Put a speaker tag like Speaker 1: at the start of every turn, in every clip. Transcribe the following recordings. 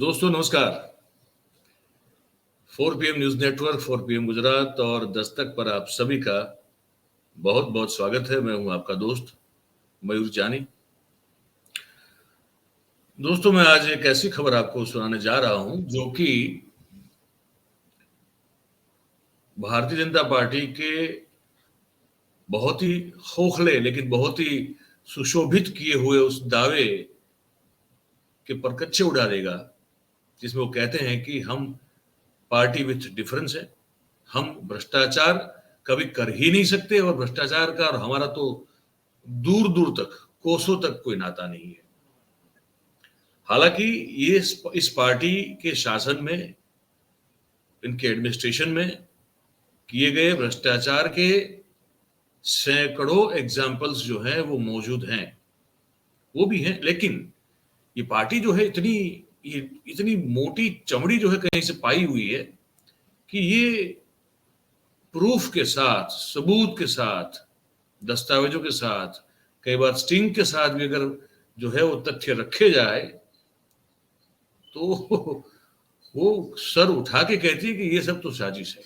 Speaker 1: दोस्तों नमस्कार। 4 PM news network, 4 PM Gujarat और दस्तक पर आप सभी का बहुत बहुत स्वागत है। मैं हूं आपका दोस्त मयूर जानी। दोस्तों मैं आज एक ऐसी खबर आपको सुनाने जा रहा हूं जो कि भारतीय जनता पार्टी के बहुत ही खोखले लेकिन बहुत ही सुशोभित किए हुए उस दावे के परकच्चे उड़ा देगा, जिसमें वो कहते हैं कि हम पार्टी विथ डिफरेंस है, हम भ्रष्टाचार कभी कर ही नहीं सकते और भ्रष्टाचार का और हमारा तो दूर दूर तक, कोसों तक कोई नाता नहीं है। हालांकि ये इस पार्टी के शासन में, इनके एडमिनिस्ट्रेशन में किए गए भ्रष्टाचार के सैकड़ों एग्जाम्पल्स जो हैं वो मौजूद हैं, वो भी हैं। लेकिन ये पार्टी जो है इतनी मोटी चमड़ी जो है कहीं से पाई हुई है कि ये प्रूफ के साथ, सबूत के साथ, दस्तावेजों के साथ, कई बार स्टिंग के साथ भी अगर जो है वो तथ्य रखे जाए तो वो सर उठा के कहती है कि ये सब तो साजिश है,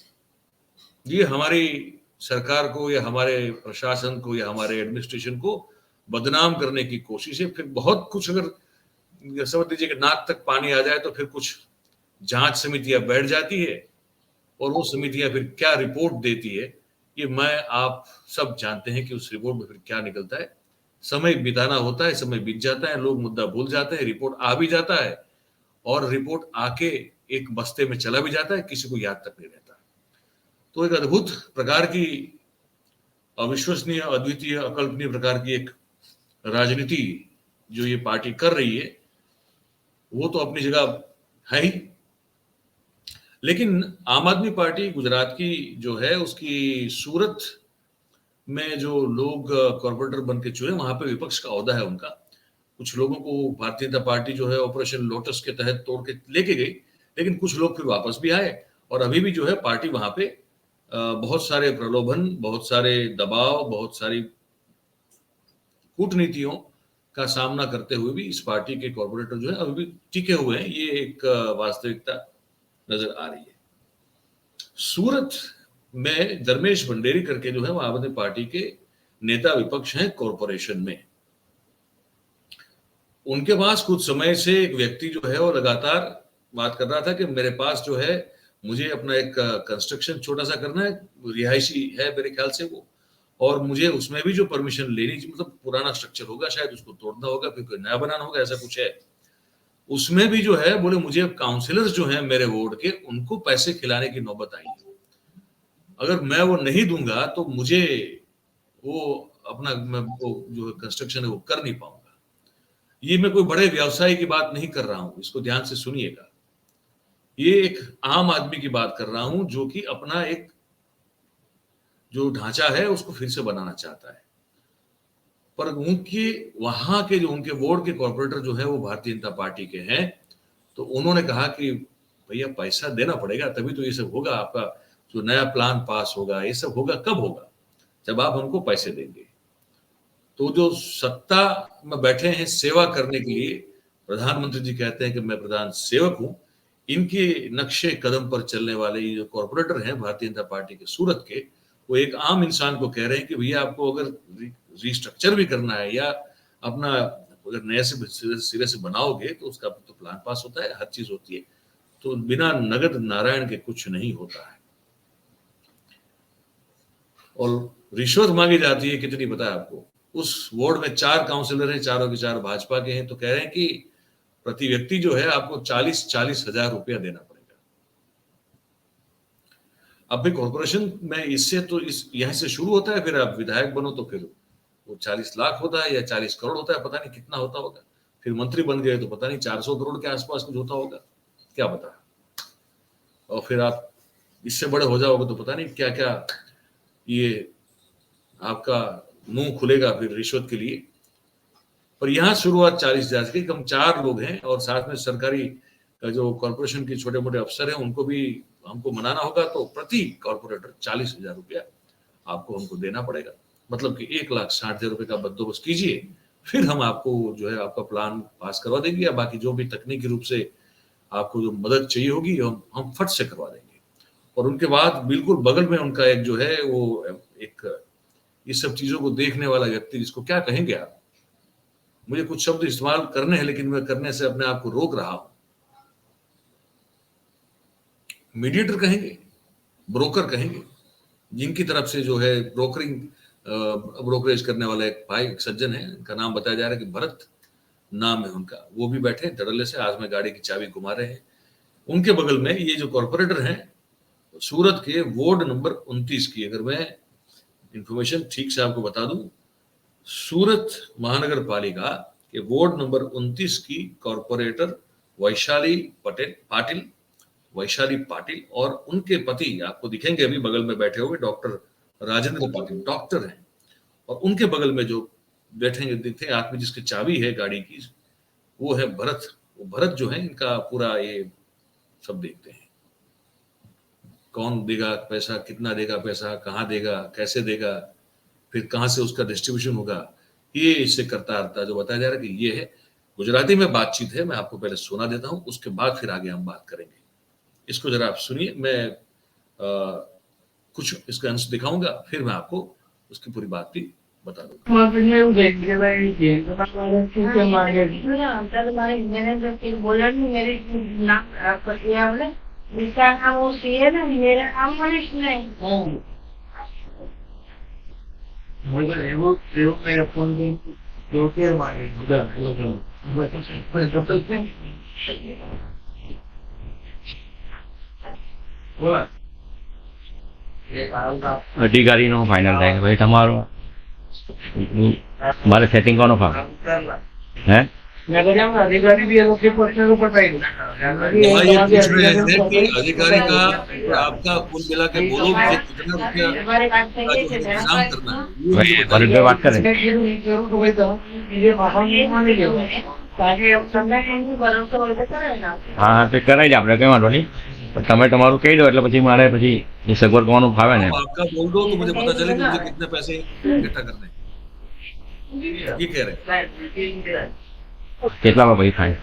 Speaker 1: ये हमारी सरकार को या हमारे प्रशासन को या हमारे एडमिनिस्ट्रेशन को बदनाम करने की कोशिश है। फिर बहुत कुछ, अगर समझ लीजिए कि नाक तक पानी आ जाए तो फिर कुछ जांच समितियां बैठ जाती है और वो समितियां फिर क्या रिपोर्ट देती है ये मैं आप सब जानते हैं कि उस रिपोर्ट में फिर क्या निकलता है। समय बिताना होता है, समय बीत जाता है, लोग मुद्दा भूल जाते हैं, रिपोर्ट आ भी जाता है और रिपोर्ट आके एक बस्ते में चला भी जाता है, किसी को याद तक नहीं रहता। तो एक अद्भुत प्रकार की, अविश्वसनीय, अद्वितीय, अकल्पनीय प्रकार की एक राजनीति जो ये पार्टी कर रही है वो तो अपनी जगह है ही। लेकिन आम आदमी पार्टी गुजरात की जो है, उसकी सूरत में जो लोग कॉर्पोरेटर बन के चुने, वहां पे विपक्ष का ओहदा है उनका। कुछ लोगों को भारतीय जनता पार्टी जो है ऑपरेशन लोटस के तहत तोड़ के लेके गई, लेकिन कुछ लोग फिर वापस भी आए और अभी भी जो है पार्टी वहां पे बहुत सारे प्रलोभन, बहुत सारे दबाव, बहुत सारी कूटनीतियों का सामना करते हुए भी इस पार्टी के कॉर्पोरेटर जो है अभी भी टिके हुए हैं। ये एक वास्तविकता नजर आ रही है। सूरत में धर्मेश भंडेरी करके जो है वो आम आदमी पार्टी के नेता विपक्ष हैं कॉरपोरेशन में। उनके पास कुछ समय से एक व्यक्ति जो है वो लगातार बात कर रहा था कि मेरे पास जो है, मुझे अपना एक कंस्ट्रक्शन छोटा सा करना है, रिहायशी है मेरे ख्याल से वो, और मुझे उसमें भी जो परमिशन लेनी, मतलब पुराना स्ट्रक्चर होगा शायद, उसको तोड़ना होगा, फिर कोई नया बनाना होगा, ऐसा कुछ है। उसमें भी जो है बोले मुझे काउंसिलर्स जो हैं मेरे वार्ड के, उनको पैसे खिलाने की नौबत आई है। अगर मैं वो नहीं दूंगा तो मुझे वो अपना वो जो कंस्ट्रक्शन है वो कर नहीं पाऊंगा। ये मैं कोई बड़े व्यवसाय की बात नहीं कर रहा हूं, इसको ध्यान से सुनिएगा। ये एक आम आदमी की बात कर रहा हूं जो कि अपना एक जो ढांचा है उसको फिर से बनाना चाहता है। पर उनके वहां के जो उनके वार्ड के कॉर्पोरेटर जो है वो भारतीय जनता पार्टी के हैं, तो उन्होंने कहा कि भैया पैसा देना पड़ेगा, तभी तो ये सब होगा, आपका जो नया प्लान पास होगा, ये सब होगा कब होगा, जब आप हमको पैसे देंगे। तो जो सत्ता में बैठे हैं सेवा करने के लिए, प्रधानमंत्री जी कहते हैं कि मैं प्रधान सेवक हूं, इनके नक्शे कदम पर चलने वाले ये जो कॉर्पोरेटर हैं भारतीय जनता पार्टी के सूरत के, वो एक आम इंसान को कह रहे हैं कि भैया आपको अगर रिस्ट्रक्चर भी करना है या अपना अगर नए से सिरे से बनाओगे तो उसका तो प्लान पास होता है, हर चीज होती है, तो बिना नगद नारायण के कुछ नहीं होता है। और रिश्वत मांगी जाती है कितनी पता है आपको? उस वार्ड में 4 काउंसिलर हैं, चारों के चार भाजपा के हैं, तो कह रहे हैं कि प्रति व्यक्ति जो है आपको 40-40 हजार रुपया देना पड़ेगा। अब भी कॉर्पोरेशन में इससे तो इस यहीं से शुरू होता है, फिर आप विधायक बनो तो फिर वो 40 लाख होता है या 40 करोड़ होता है, पता नहीं कितना होता होगा। फिर मंत्री बन गए तो पता नहीं 400 करोड़ के आसपास कुछ होता होगा, क्या पता। और फिर आप इससे बड़े हो जाओगे तो पता नहीं क्या क्या ये आपका मुंह खुलेगा फिर रिश्वत के लिए। पर यहाँ शुरुआत 40 हजार की, हम 4 लोग हैं और साथ में सरकारी जो कॉर्पोरेशन के छोटे मोटे अफसर हैं उनको भी हमको मनाना होगा, तो प्रति कॉर्पोरेटर 40 हजार रुपया आपको हमको देना पड़ेगा। मतलब कि 1,60,000 रुपए का बंदोबस्त कीजिए, फिर हम आपको जो है आपका प्लान पास करवा देंगे, या बाकी जो भी तकनीकी रूप से आपको जो मदद चाहिए होगी हम फट से करवा देंगे। और उनके बाद बिल्कुल बगल में उनका एक जो है वो एक इस सब चीजों को देखने वाला व्यक्ति, जिसको क्या कहेंगे आप, मुझे कुछ शब्द इस्तेमाल करने हैं लेकिन मैं करने से अपने आप को रोक रहा हूं। मीडिएटर कहेंगे, ब्रोकर कहेंगे, जिनकी तरफ से जो है ब्रोकरेज करने वाला एक भाई, एक सज्जन है, उनका नाम बताया जा रहा है कि भरत नाम है उनका, वो भी बैठे धड़ल्ले से आज में गाड़ी की चाबी घुमा रहे हैं। उनके बगल में ये जो कॉर्पोरेटर हैं सूरत के वार्ड नंबर 29 की, अगर मैं इंफॉर्मेशन ठीक से आपको बता दूं, सूरत महानगर पालिका के वार्ड नंबर 29 की कॉर्पोरेटर वैशाली पाटिल और उनके पति आपको दिखेंगे अभी बगल में बैठे हुए, डॉक्टर राजेंद्र पाटिल, डॉक्टर हैं। और उनके बगल में जो बैठेंगे दिखे आदमी जिसकी चाबी है गाड़ी की, वो है भरत। वो भरत जो है इनका पूरा ये सब देखते हैं, कौन देगा पैसा, कितना देगा पैसा, कहाँ देगा, कैसे देगा, फिर कहाँ से उसका डिस्ट्रीब्यूशन होगा, ये इससे करता रहता जो बताया जा रहा है कि ये है। गुजराती में बातचीत है, मैं आपको पहले सुना देता हूँ, उसके बाद फिर आगे हम बात करेंगे। इसको जरा आप सुनिए, मैं कुछ इसका अंश दिखाऊंगा, फिर मैं आपको उसकी पूरी बात भी बता दूंगा।
Speaker 2: અધિકારીનો ફાઇનલ થાય કે ભાઈ તમારો મારે સેટિંગ કોનો ફાવે હે
Speaker 1: अधिकारी भी अधिकारी का आपका कुल मिला के बोलो मुझे कितना रुपया इंतजाम करना है,
Speaker 2: ભાઈ વાત કરે હા હા તે કરાઈ દે આપણે કઈ વાંધો નહીં, તમે તમારું કહી દો એટલે પછી મારે પછી એ સગવડ કરવાનું ફાવે ને।
Speaker 1: आपका बोल दो तो मुझे पता चले कि मुझे कितने पैसे इकट्ठा करने हैं। ये कह रहे हैं
Speaker 2: કેટલા ભાઈ ફાઇન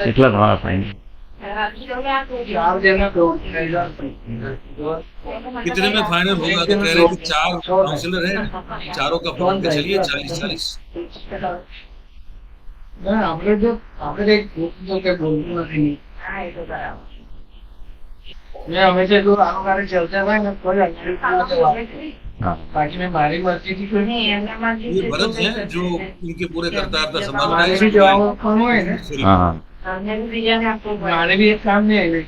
Speaker 2: કેટલા તમારા ફાઇન
Speaker 1: कितने में फाइनल होगा, तो कह रहे हैं कि 4 काउंसलर हैं, चारों का पकड़ के चलिए 40-40।
Speaker 3: मैं हमेशा जो आगे चलता है ना कोई बाकी में मारी मर्जी की कोई
Speaker 1: ये भरत है जो इनके पूरे करतार का संभालता
Speaker 3: मारे भी जवाब कौन है ना
Speaker 2: હા હા
Speaker 3: मारे भी एक काम नहीं है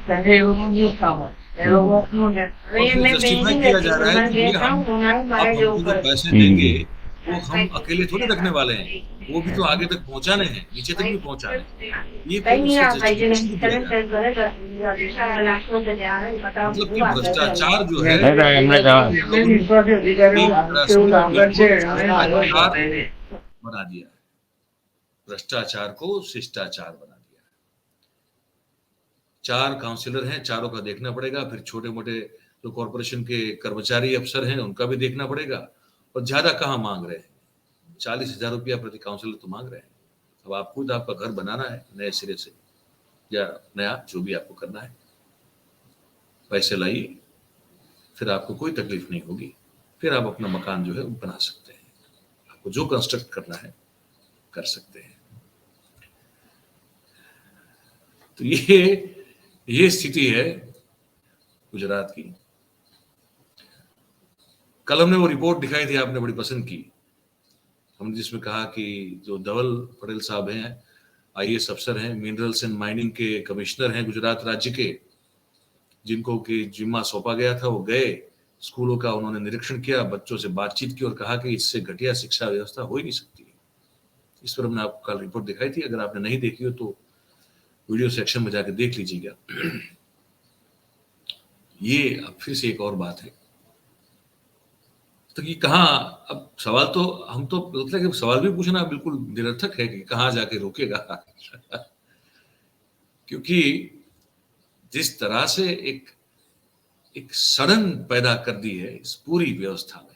Speaker 3: संगे ये लोगों को काम है ये लोगों को
Speaker 1: जस्टिफाई किया जा रहा है कि ये हम अब हमको जो पैसे देंगे वो हम अकेले थोड़ी रखने वाले हैं, वो भी तो आगे तक पहुंचाने हैं, नीचे तक भी पहुंचाने हैं। ये कोई उससे justification नहीं देगा। मतलब कि भ्रष्टाचार जो है
Speaker 2: એમને
Speaker 1: बना दिया है, भ्रष्टाचार को शिष्टाचार बना दिया है। 4 काउंसिलर हैं, चारों का देखना पड़ेगा, फिर छोटे मोटे जो कॉर्पोरेशन के कर्मचारी अफसर हैं उनका भी देखना पड़ेगा। और ज्यादा कहाँ मांग रहे हैं, 40,000 रुपया प्रति काउंसिलर तो मांग रहे हैं। अब आप खुद आपका घर बनाना है नए सिरे से या नया जो भी आपको करना है, पैसे लाइए, फिर आपको कोई तकलीफ नहीं होगी, फिर आप अपना मकान जो है वो बना सकते हैं, आपको जो कंस्ट्रक्ट करना है कर सकते हैं। तो ये स्थिति है गुजरात की। कल हमने वो रिपोर्ट दिखाई थी, आपने बड़ी पसंद की, हमने जिसमें कहा कि जो धवल पटेल साहब हैं, आईएएस अफसर हैं, मिनरल्स एंड माइनिंग के कमिश्नर हैं गुजरात राज्य के, जिनको कि जिम्मा सौंपा गया था, वो गए स्कूलों का, उन्होंने निरीक्षण किया, बच्चों से बातचीत की और कहा कि इससे घटिया शिक्षा व्यवस्था हो ही नहीं सकती। इस पर हमने आपको कल रिपोर्ट दिखाई थी, अगर आपने नहीं देखी हो तो वीडियो सेक्शन में जाकर देख लीजिएगा। ये अब फिर से एक और बात है, तो ये कहाँ, अब सवाल तो हम तो लगता है कि सवाल भी पूछना बिल्कुल निरर्थक है कि कहाँ जाके रोकेगा क्योंकि जिस तरह से एक सड़न पैदा कर दी है इस पूरी व्यवस्था में,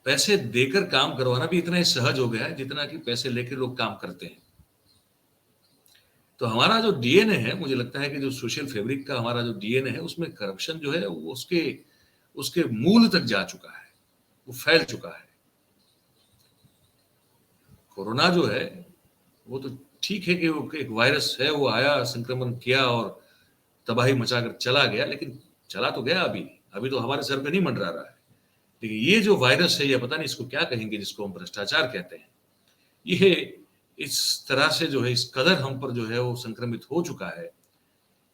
Speaker 1: पैसे देकर काम करवाना भी इतना ही सहज हो गया है जितना कि पैसे लेकर लोग काम करते हैं। तो हमारा जो डीएनए है, मुझे लगता है कि जो सोशल फैब्रिक का हमारा जो डीएनए है, उसमें करप्शन जो है वो उसके उसके मूल तक जा चुका है, वो फैल चुका है। कोरोना जो है वो तो ठीक है कि वो एक वायरस है, वो आया, संक्रमण किया और तबाही मचाकर चला गया, लेकिन चला तो गया। अभी तो हमारे सर पे नहीं मंडरा रहा है। लेकिन ये जो वायरस है, या पता नहीं इसको क्या कहेंगे, जिसको हम भ्रष्टाचार कहते हैं, ये इस तरह से जो है, इस कदर हम पर जो है वो संक्रमित हो चुका है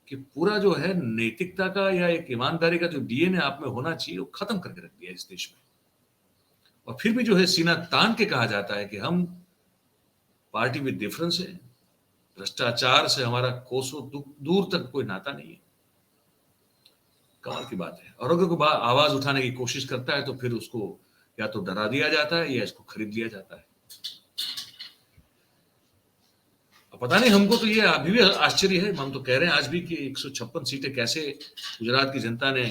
Speaker 1: कि पूरा जो है नैतिकता का या एक ईमानदारी का जो डीएनए आप में होना चाहिए, वो खत्म करके रख दिया इस देश में। और फिर भी जो है सीना तान के कहा जाता है कि हम पार्टी विद डिफरेंस है, भ्रष्टाचार से हमारा कोसों दूर तक कोई नाता नहीं है। कमाल की बात है। और अगर कोई आवाज उठाने की कोशिश करता है तो फिर उसको या तो डरा दिया जाता है या इसको खरीद लिया जाता है। पता नहीं, हमको तो ये अभी भी आश्चर्य है। हम तो कह रहे हैं आज भी कि 156 सीटें कैसे गुजरात की जनता ने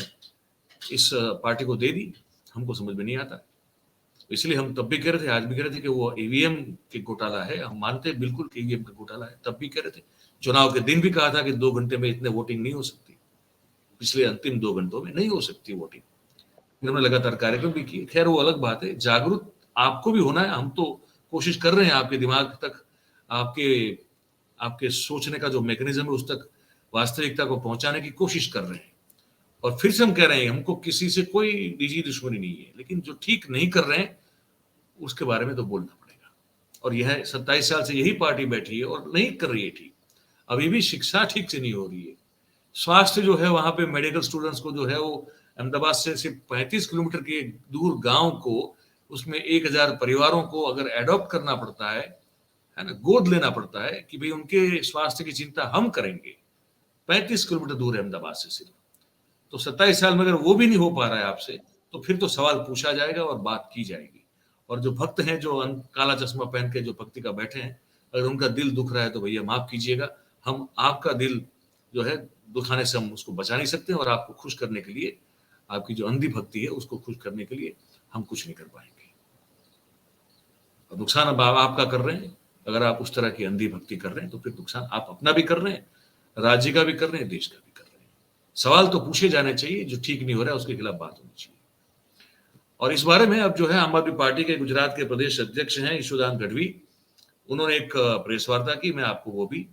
Speaker 1: इस पार्टी को दे दी, हमको समझ में नहीं आता। इसलिए हम तब भी कह रहे थे, आज भी कह रहे थे कि वो ईवीएम के घोटाला है। हम मानते हैं बिल्कुल कि ईवीएम का घोटाला है, तब भी कह रहे थे। चुनाव के दिन भी कहा था कि 2 घंटे में इतने वोटिंग नहीं हो सकती, पिछले अंतिम 2 घंटों में नहीं हो सकती वोटिंग। फिर हमने लगातार कार्यक्रम भी किए। खैर वो अलग बात है, जागरूक आपको भी होना है। हम तो कोशिश कर रहे हैं आपके दिमाग तक, आपके सोचने का जो मैकेनिज्म है उस तक वास्तविकता को पहुंचाने की कोशिश कर रहे हैं। और फिर से हम कह रहे हैं, हमको किसी से कोई निजी दुश्मनी नहीं है, लेकिन जो ठीक नहीं कर रहे हैं उसके बारे में तो बोलना पड़ेगा। और यह 27 साल से यही पार्टी बैठी है और नहीं कर रही है ठीक। अभी भी शिक्षा ठीक से नहीं हो रही है। स्वास्थ्य जो है, वहां पे मेडिकल स्टूडेंट्स को जो है वो अहमदाबाद से सिर्फ 35 किलोमीटर के दूर गांव को, उसमें 1000 परिवारों को अगर एडॉप्ट करना पड़ता है ना, गोद लेना पड़ता है कि भाई उनके स्वास्थ्य की चिंता हम करेंगे। 35 किलोमीटर दूर है अहमदाबाद से सिर्फ। तो 27 साल में अगर वो भी नहीं हो पा रहा है आपसे, तो फिर तो सवाल पूछा जाएगा और बात की जाएगी। और जो भक्त हैं, जो काला चश्मा पहन के जो भक्ति का बैठे हैं, अगर उनका दिल दुख रहा है तो भैया माफ कीजिएगा, हम आपका दिल जो है दुखाने से हम उसको बचा नहीं सकते। और आपको खुश करने के लिए, आपकी जो अंधी भक्ति है उसको खुश करने के लिए हम कुछ नहीं कर पाएंगे। और नुकसान अब आपका कर रहे हैं। अगर आप उस तरह की अंधी भक्ति कर रहे हैं तो फिर नुकसान आप अपना भी कर रहे हैं, राज्य का भी कर रहे हैं, देश का भी कर रहे हैं। सवाल तो पूछे जाने चाहिए, जो ठीक नहीं हो रहा है उसके खिलाफ बात होनी चाहिए। और इस बारे में अब जो है आम आदमी पार्टी के गुजरात के प्रदेश अध्यक्ष हैं ईशोदान गढ़वी, उन्होंने एक प्रेस वार्ता की। मैं आपको वो भी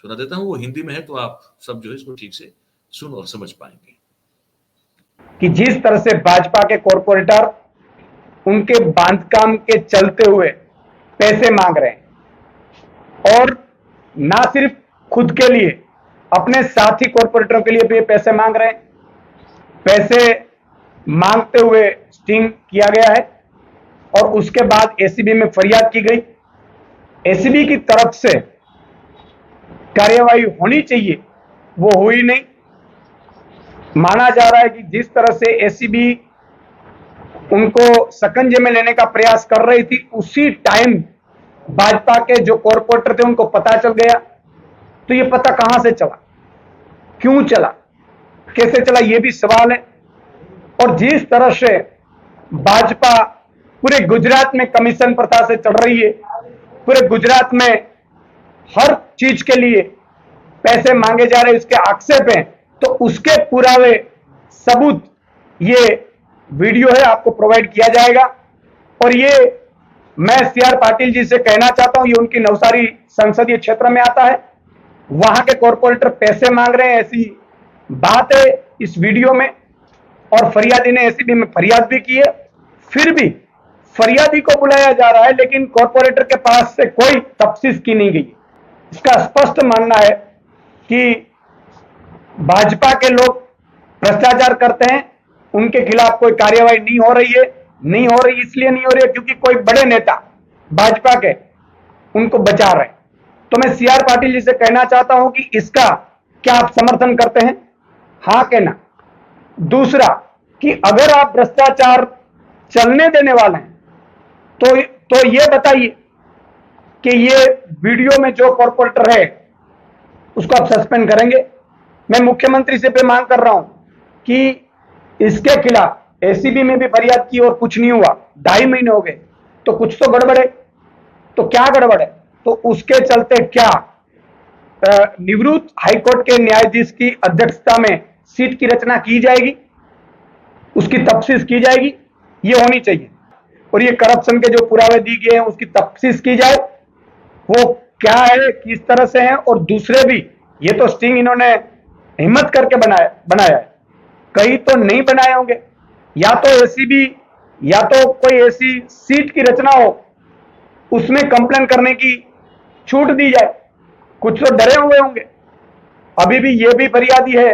Speaker 1: सुना देता हूँ, वो हिंदी में है, तो आप सब जो है इसको ठीक से सुन और समझ पाएंगे।
Speaker 4: कि जिस तरह से भाजपा के कॉरपोरेटर उनके बांधकाम के चलते हुए पैसे मांग रहे हैं, और ना सिर्फ खुद के लिए, अपने साथी कॉरपोरेटरों के लिए भी पैसे मांग रहे हैं। पैसे मांगते हुए स्टिंग किया गया है और उसके बाद एसीबी में फरियाद की गई। एसीबी की तरफ से कार्यवाही होनी चाहिए, वो हुई नहीं। माना जा रहा है कि जिस तरह से एसीबी उनको सकंजे में लेने का प्रयास कर रही थी, उसी टाइम भाजपा के जो कॉरपोरेटर थे उनको पता चल गया। तो ये पता कहां से चला, क्यों चला, कैसे चला, ये भी सवाल है। और जिस तरह से भाजपा पूरे गुजरात में कमीशन प्रथा से चल रही है, पूरे गुजरात में हर चीज के लिए पैसे मांगे जा रहे हैं, इसके आक्षेप हैं, तो उसके पुरावे, सबूत, ये वीडियो है, आपको प्रोवाइड किया जाएगा। और ये मैं सीआर पाटिल जी से कहना चाहता हूं, ये उनकी नवसारी संसदीय क्षेत्र में आता है, वहां के कॉरपोरेटर पैसे मांग रहे हैं, ऐसी बात है इस वीडियो में। और फरियादी ने एसीबी में फरियाद भी की है, फिर भी फरियादी को बुलाया जा रहा है, लेकिन कॉरपोरेटर के पास से कोई तफ्तीश की नहीं गई। इसका स्पष्ट मानना है कि भाजपा के लोग भ्रष्टाचार करते हैं, उनके खिलाफ कोई कार्यवाही नहीं हो रही है। नहीं हो रही इसलिए नहीं हो रही है क्योंकि कोई बड़े नेता भाजपा के उनको बचा रहे हैं। तो मैं सीआर पाटिल जी से कहना चाहता हूं कि इसका क्या आप समर्थन करते हैं, हां के ना। दूसरा, कि अगर आप भ्रष्टाचार चलने देने वाले हैं तो ये बताइए कि ये वीडियो में जो कॉरपोरेटर है उसको आप सस्पेंड करेंगे। मैं मुख्यमंत्री से भी मांग कर रहा हूं कि इसके खिलाफ एसीबी में भी फरियाद की और कुछ नहीं हुआ, 2.5 महीने हो गए, तो कुछ तो गड़बड़ है। तो क्या गड़बड़ है? तो उसके चलते क्या निवृत्त हाईकोर्ट के न्यायाधीश की अध्यक्षता में सीट की रचना की जाएगी, उसकी तफ्तीश की जाएगी, ये होनी चाहिए। और ये करप्शन के जो पुरावे दिए गए हैं उसकी तफ्तीश की जाए, वो क्या है, किस तरह से है। और दूसरे भी, ये तो स्टिंग इन्होंने हिम्मत करके बनाया है, कई तो नहीं बनाए होंगे। या तो एसीबी या तो कोई ऐसी सीट की रचना हो उसमें कंप्लेन करने की छूट दी जाए, कुछ तो डरे हुए होंगे। अभी भी ये भी फरियादी है,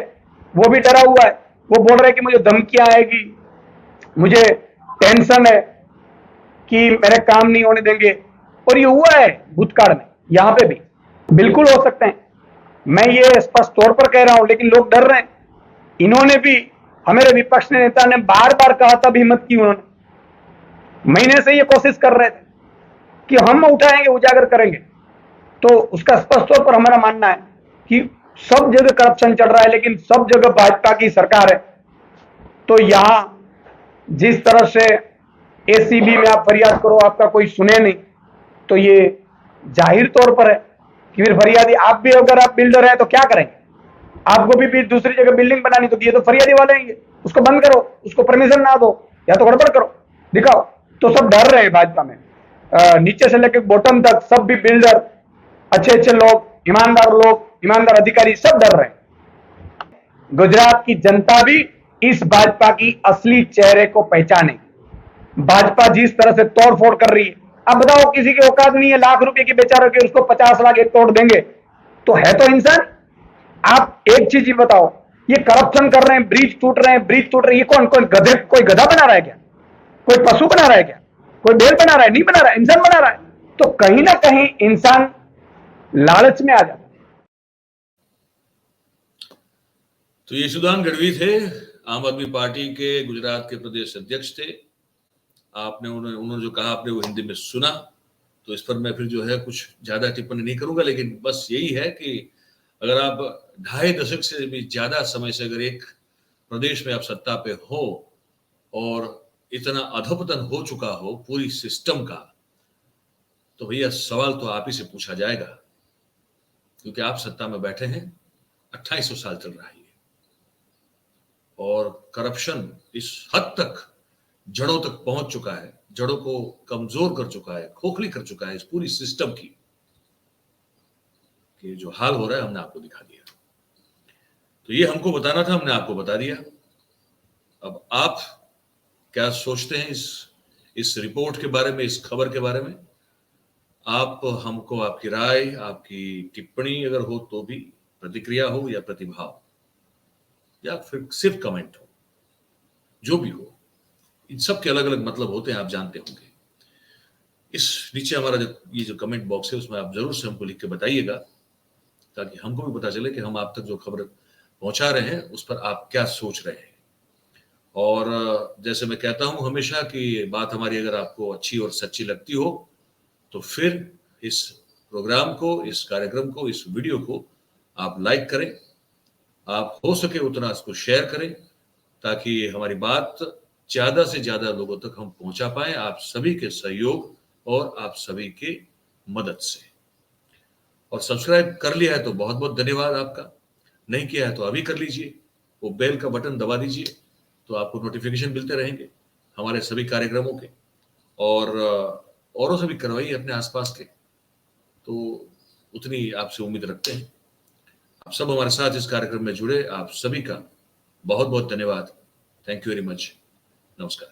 Speaker 4: वो भी डरा हुआ है, वो बोल रहे हैं कि मुझे धमकियां आएगी, मुझे टेंशन है कि मेरे काम नहीं होने देंगे। और ये हुआ है भूतकाल में, यहां पे भी बिल्कुल हो सकते हैं, मैं ये स्पष्ट तौर पर कह रहा हूं, लेकिन लोग डर रहे हैं। इन्होंने भी, हमारे विपक्ष नेता ने बार बार कहा था, हिम्मत की उन्होंने, महीने से ये कोशिश कर रहे थे कि हम उठाएंगे, उजागर करेंगे। तो उसका स्पष्ट तौर पर हमारा मानना है कि सब जगह करप्शन चल रहा है, लेकिन सब जगह भाजपा की सरकार है। तो यहां जिस तरह से एसीबी में आप फरियाद करो, आपका कोई सुने नहीं, तो ये जाहिर तौर पर है कि फिर फरियादी आप भी, अगर आप बिल्डर हैं तो क्या करेंगे? आपको भी दूसरी जगह बिल्डिंग बनानी, तो ये तो फरियादी वाले हैं, उसको बंद करो, उसको परमिशन ना दो, या तो गड़बड़ करो, दिखाओ। तो सब डर रहे हैं भाजपा में, नीचे से लेकर बॉटम तक सब भी बिल्डर, अच्छे अच्छे लोग, ईमानदार अधिकारी सब डर रहे हैं। गुजरात की जनता भी इस भाजपा की असली चेहरे को पहचाने। भाजपा जिस तरह से तोड़फोड़ कर रही है, अब बताओ, किसी की औकात नहीं है लाख रुपए की बेचा रखे, उसको 50 लाख एक तोड़ देंगे, तो है तो इंसान। आप एक चीज ही बताओ, ये करप्शन कर रहे हैं, ब्रिज टूट रहे हैं, ये कौन कोई गधा बना रहा है क्या? कोई पशु बना रहा है क्या? कोई बैल बना रहा है? नहीं बना रहा है, इंसान बना रहा है। तो कहीं ना कहीं इंसान लालच में आ जाता है।
Speaker 1: तो ये यशोदान गढ़वी थे, आम आदमी पार्टी के गुजरात के प्रदेश अध्यक्ष थे। आपने उन्होंने जो कहा, आपने वो हिंदी में सुना, तो इस पर मैं फिर जो है कुछ ज्यादा टिप्पणी नहीं करूंगा, लेकिन बस यही है कि अगर आप 2.5 दशक से भी ज्यादा समय से अगर एक प्रदेश में आप सत्ता पे हो और इतना अधपतन हो चुका हो पूरी सिस्टम का, तो भैया सवाल तो आप ही से पूछा जाएगा, क्योंकि आप सत्ता में बैठे हैं, 2800 साल चल रहा है और करप्शन इस हद तक जड़ों तक पहुंच चुका है, जड़ों को कमजोर कर चुका है, खोखली कर चुका है इस पूरी सिस्टम की, कि जो हाल हो रहा है हमने आपको दिखा दिया। तो ये हमको बताना था, हमने आपको बता दिया। अब आप क्या सोचते हैं इस रिपोर्ट के बारे में, इस खबर के बारे में? आप हमको आपकी राय, आपकी टिप्पणी अगर हो तो भी, प्रतिक्रिया हो या प्रतिभाव या फिर सिर्फ कमेंट हो, जो भी हो, इन सब के अलग अलग मतलब होते हैं, आप जानते होंगे। इस नीचे हमारा ये जो कमेंट बॉक्स है उसमें आप जरूर से हमको लिख के बताइएगा, ताकि हमको भी पता चले कि हम आप तक जो खबर पहुंचा रहे हैं उस पर आप क्या सोच रहे हैं। और जैसे मैं कहता हूं हमेशा कि बात हमारी अगर आपको अच्छी और सच्ची लगती हो तो फिर इस प्रोग्राम को, इस कार्यक्रम को, इस वीडियो को आप लाइक करें, आप हो सके उतना इसको शेयर करें, ताकि हमारी बात ज्यादा से ज्यादा लोगों तक हम पहुंचा पाए, आप सभी के सहयोग और आप सभी के मदद से। और सब्सक्राइब कर लिया है तो बहुत बहुत धन्यवाद आपका, नहीं किया है तो अभी कर लीजिए, वो बेल का बटन दबा दीजिए, तो आपको नोटिफिकेशन मिलते रहेंगे हमारे सभी कार्यक्रमों के। और औरों से भी करवाइए अपने आसपास के, तो उतनी आपसे उम्मीद रखते हैं। आप सब हमारे साथ इस कार्यक्रम में जुड़े, आप सभी का बहुत बहुत धन्यवाद। Thank you very much. नमस्कार।